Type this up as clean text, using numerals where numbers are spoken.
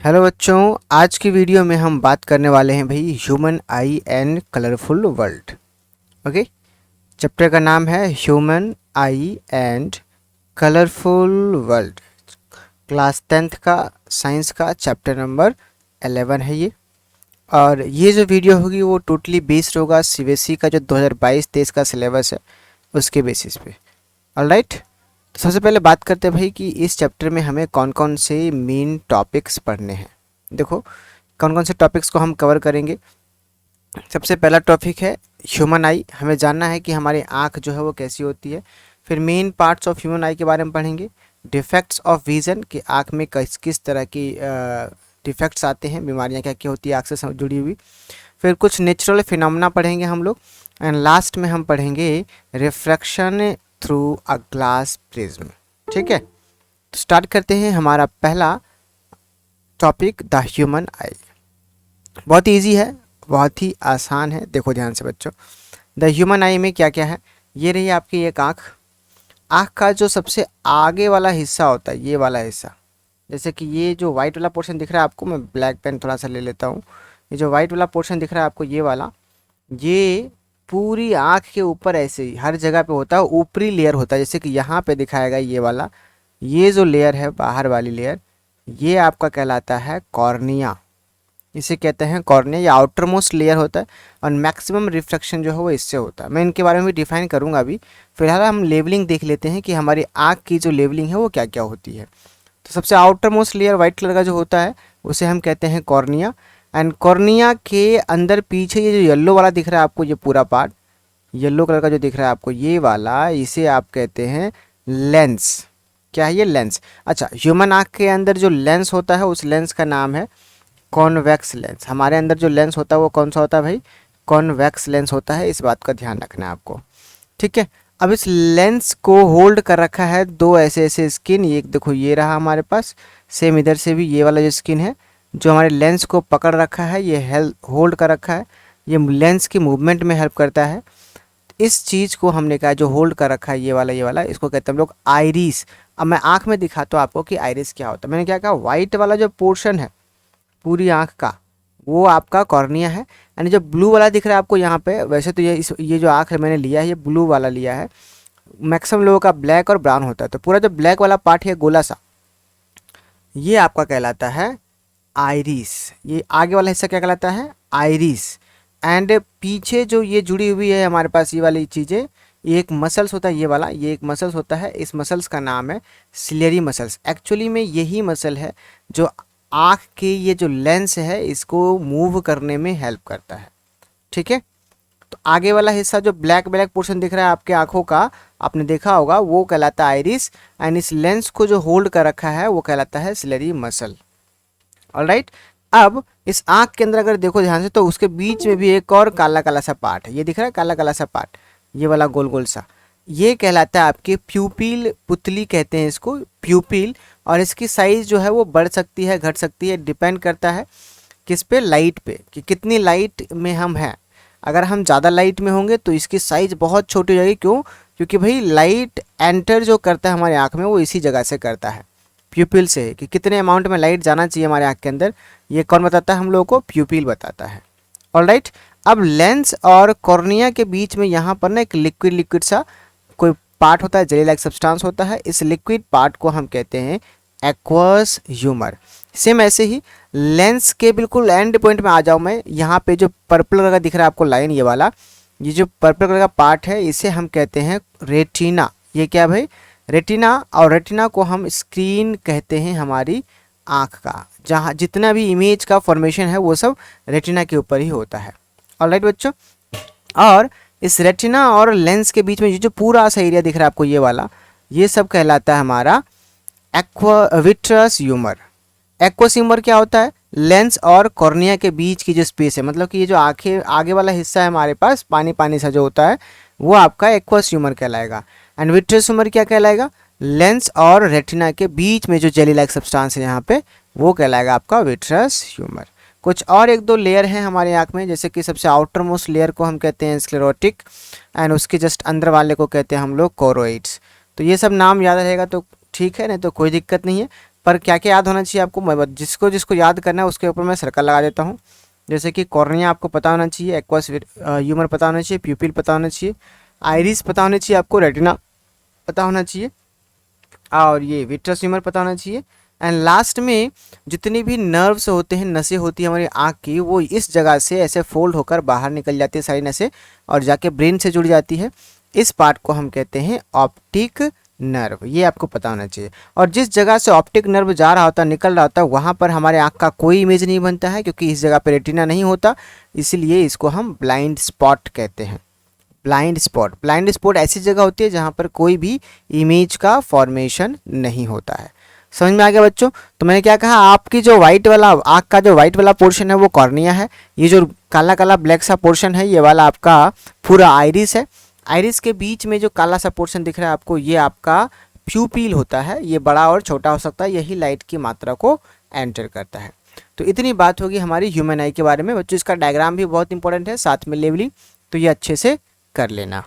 Hello बच्चों, आज की वीडियो में हम बात करने वाले हैं भाई human I and colourful world. Okay, chapter का नाम है human I and colourful world. Class 10th का साइंस का चैप्टर नंबर 11 है ये। और ये जो वीडियो होगी वो टोटली बेस्ड होगा सीबीएसई का जो 2022-23 का सिलेबस है उसके बेसिस पे। ऑलराइट, तो सबसे पहले बात करते हैं भाई कि इस चैप्टर में हमें कौन कौन से मेन टॉपिक्स पढ़ने हैं। देखो कौन कौन से टॉपिक्स को हम कवर करेंगे। सबसे पहला टॉपिक है ह्यूमन आई। हमें जानना है कि हमारी आँख जो है वो कैसी होती है। फिर मेन पार्ट्स ऑफ ह्यूमन आई के बारे में पढ़ेंगे। डिफेक्ट्स ऑफ विज़न कि आँख में किस किस तरह की डिफेक्ट्स आते हैं, बीमारियाँ क्या क्या होती है आँख से जुड़ी हुई। फिर कुछ नेचुरल फिनोमेना पढ़ेंगे हम लोग। एंड लास्ट में हम पढ़ेंगे refraction through a glass prism. ठीक है, तो स्टार्ट करते हैं। हमारा पहला टॉपिक द ह्यूमन आई। बहुत इजी है, बहुत ही आसान है। देखो ध्यान से बच्चों, द ह्यूमन आई में क्या क्या है। ये रही आपकी एक आँख। आँख का जो सबसे आगे वाला हिस्सा होता है, ये वाला हिस्सा, जैसे कि ये जो वाइट वाला पोर्शन दिख रहा है आपको, मैं ब्लैक पेन थोड़ा सा ले लेता हूँ। ये जो वाइट वाला पोर्शन दिख रहा है आपको, ये वाला, ये पूरी आँख के ऊपर ऐसे ही हर जगह पे होता है, ऊपरी लेयर होता है। जैसे कि यहाँ पे दिखाएगा ये वाला, ये जो लेयर है बाहर वाली लेयर, ये आपका कहलाता है कॉर्निया। इसे कहते हैं कॉर्निया, ये आउटर मोस्ट लेयर होता है। और मैक्सिमम रिफ्लेक्शन जो है वो इससे होता है। मैं इनके बारे में भी डिफाइन करूँगा अभी। फिलहाल हम लेवलिंग देख लेते हैं कि हमारी आँख की जो लेवलिंग है वो क्या क्या होती है। तो सबसे outer most layer white colour का जो होता है उसे हम कहते हैं कॉर्निया। एंड कॉर्निया के अंदर पीछे ये जो येलो वाला दिख रहा है आपको, ये पूरा पार्ट येलो कलर का जो दिख रहा है आपको, ये वाला, इसे आप कहते हैं लेंस। क्या है ये? लेंस। अच्छा, ह्यूमन आँख के अंदर जो लेंस होता है उस लेंस का नाम है कॉन्वेक्स लेंस। हमारे अंदर जो लेंस होता है वो कौन सा होता है भाई? कॉन्वेक्स लेंस होता है। इस बात का ध्यान रखना है आपको। ठीक है, अब इस लेंस को होल्ड कर रखा है दो ऐसे ऐसे स्किन। ये देखो, ये रहा हमारे पास। सेम इधर से भी ये वाला जो स्किन है जो हमारे लेंस को पकड़ रखा है, ये होल्ड कर रखा है। ये लेंस की मूवमेंट में हेल्प करता है। इस चीज़ को हमने कहा जो होल्ड कर रखा है, ये वाला इसको कहते हैं हम लोग आइरिस। अब मैं आँख में दिखाता हूँ आपको कि आइरिस क्या होता है। मैंने क्या कहा, वाइट वाला जो पोर्शन है पूरी आँख का, वो आपका कॉर्निया है। यानी जो ब्लू वाला दिख रहा है आपको यहाँ पे, वैसे तो ये जो आँख मैंने लिया है ये ब्लू वाला लिया है। मैक्सिमम लोगों का ब्लैक और ब्राउन होता है। तो पूरा जो ब्लैक वाला पार्ट है गोला सा, ये आपका कहलाता है आइरिस। ये आगे वाला हिस्सा क्या कहलाता है? आइरिस। एंड पीछे जो ये जुड़ी हुई है हमारे पास ये वाली चीज़ें, ये एक मसल्स होता है, ये वाला, ये एक मसल्स होता है। इस मसल्स का नाम है सिलियरी मसल्स। एक्चुअली में यही मसल है जो आँख के ये जो लेंस है इसको मूव करने में हेल्प करता है। ठीक है, तो आगे वाला हिस्सा जो ब्लैक ब्लैक पोर्शन दिख रहा है आपके आँखों का, आपने देखा होगा, वो कहलाता है आइरिस। एंड इस लेंस को जो होल्ड कर रखा है वो कहलाता है सिलियरी मसल। ऑलराइट, अब इस आँख के अंदर अगर देखो ध्यान से तो उसके बीच में भी एक और काला काला सा पार्ट है। ये दिख रहा है काला काला सा पार्ट, ये वाला गोल गोल सा, ये कहलाता है आपके प्यूपिल। पुतली कहते हैं इसको, प्यूपिल। और इसकी साइज़ जो है वो बढ़ सकती है, घट सकती है, डिपेंड करता है किस पे? लाइट पे, कि कितनी लाइट में हम हैं। अगर हम ज़्यादा लाइट में होंगे तो इसकी साइज़ बहुत छोटी हो जाएगी। क्यों? क्योंकि भाई लाइट एंटर जो करता है हमारे आँख में वो इसी जगह से करता है, प्यूपिल से, कि कितने अमाउंट में लाइट जाना चाहिए हमारे आँख के अंदर। ये कौन बताता है हम लोगों को? प्यूपिल बताता है। ऑलराइट, अब लेंस और कॉर्निया के बीच में यहाँ पर ना एक लिक्विड लिक्विड सा कोई पार्ट होता है, जेली लाइक सब्सटेंस होता है। इस लिक्विड पार्ट को हम कहते हैं एक्वस ह्यूमर। सेम ऐसे ही लेंस के बिल्कुल एंड पॉइंट में आ जाऊँ मैं, यहाँ पे जो पर्पल कलर का दिख रहा है आपको लाइन, ये वाला, ये जो पर्पल कलर का पार्ट है इसे हम कहते हैं रेटिना। ये क्या भाई? रेटिना। और रेटिना को हम स्क्रीन कहते हैं हमारी आँख का। जहाँ जितना भी इमेज का फॉर्मेशन है वो सब रेटिना के ऊपर ही होता है। ऑलराइट बच्चों, और इस रेटिना और लेंस के बीच में ये जो पूरा सा एरिया दिख रहा है आपको, ये वाला, ये सब कहलाता है हमारा विट्रस ह्यूमर। एक्वस ह्यूमर क्या होता है? लेंस और कॉर्निया के बीच की जो स्पेस है, मतलब कि ये जो आँखें आगे वाला हिस्सा है हमारे पास, पानी पानी सा जो होता है, वो आपका एक्वस ह्यूमर कहलाएगा। एंड विट्रस ह्यूमर क्या कहलाएगा? लेंस और रेटिना के बीच में जो जेली लाइक सब्सटेंस है यहाँ पे, वो कहलाएगा आपका विट्रस ह्यूमर। कुछ और एक दो लेयर हैं हमारे आँख में, जैसे कि सबसे आउटर मोस्ट लेयर को हम कहते हैं स्क्लेरोटिक। एंड उसके जस्ट अंदर वाले को कहते हैं हम लोग कोरोइड्स। तो ये सब नाम याद रहेगा तो ठीक है, नहीं तो कोई दिक्कत नहीं है। पर क्या क्या याद होना चाहिए आपको, मैं जिसको जिसको याद करना है उसके ऊपर मैं सर्कल लगा देता हूँ। जैसे कि कॉर्निया आपको पता होना चाहिए, एक्वस ह्यूमर पता होना चाहिए, प्यूपिल पता होना चाहिए, आइरिस पता होना चाहिए आपको, रेटिना पता होना चाहिए, और ये विट्रस ह्यूमर पता होना चाहिए। एंड लास्ट में जितनी भी नर्व्स होते हैं, नसें होती हैं हमारी आँख की, वो इस जगह से ऐसे फोल्ड होकर बाहर निकल जाती है सारी नसें और जाके ब्रेन से जुड़ जाती है। इस पार्ट को हम कहते हैं ऑप्टिक नर्व, ये आपको पता होना चाहिए। और जिस जगह से ऑप्टिक नर्व जा रहा होता है, निकल रहा होता है, वहाँ पर हमारे आँख का कोई इमेज नहीं बनता है, क्योंकि इस जगह पर रेटिना नहीं होता, इसलिए इसको हम ब्लाइंड स्पॉट कहते हैं। ब्लाइंड स्पॉट ऐसी जगह होती है जहाँ पर कोई भी इमेज का फॉर्मेशन नहीं होता है। समझ में आ गया बच्चों? तो मैंने क्या कहा, आपकी जो व्हाइट वाला आँख का जो व्हाइट वाला पोर्शन है वो कॉर्निया है, ये जो काला काला ब्लैक सा पोर्शन है ये वाला आपका पूरा आइरिस है। आइरिस के बीच में जो काला सा पोर्शन दिख रहा है आपको, ये आपका प्यूपिल होता है, ये बड़ा और छोटा हो सकता है, यही लाइट की मात्रा को एंटर करता है। तो इतनी बात होगी हमारी ह्यूमन आई के बारे में बच्चों। इसका डायग्राम भी बहुत इंपॉर्टेंट है, साथ में लेवलिंग, तो ये अच्छे से कर लेना।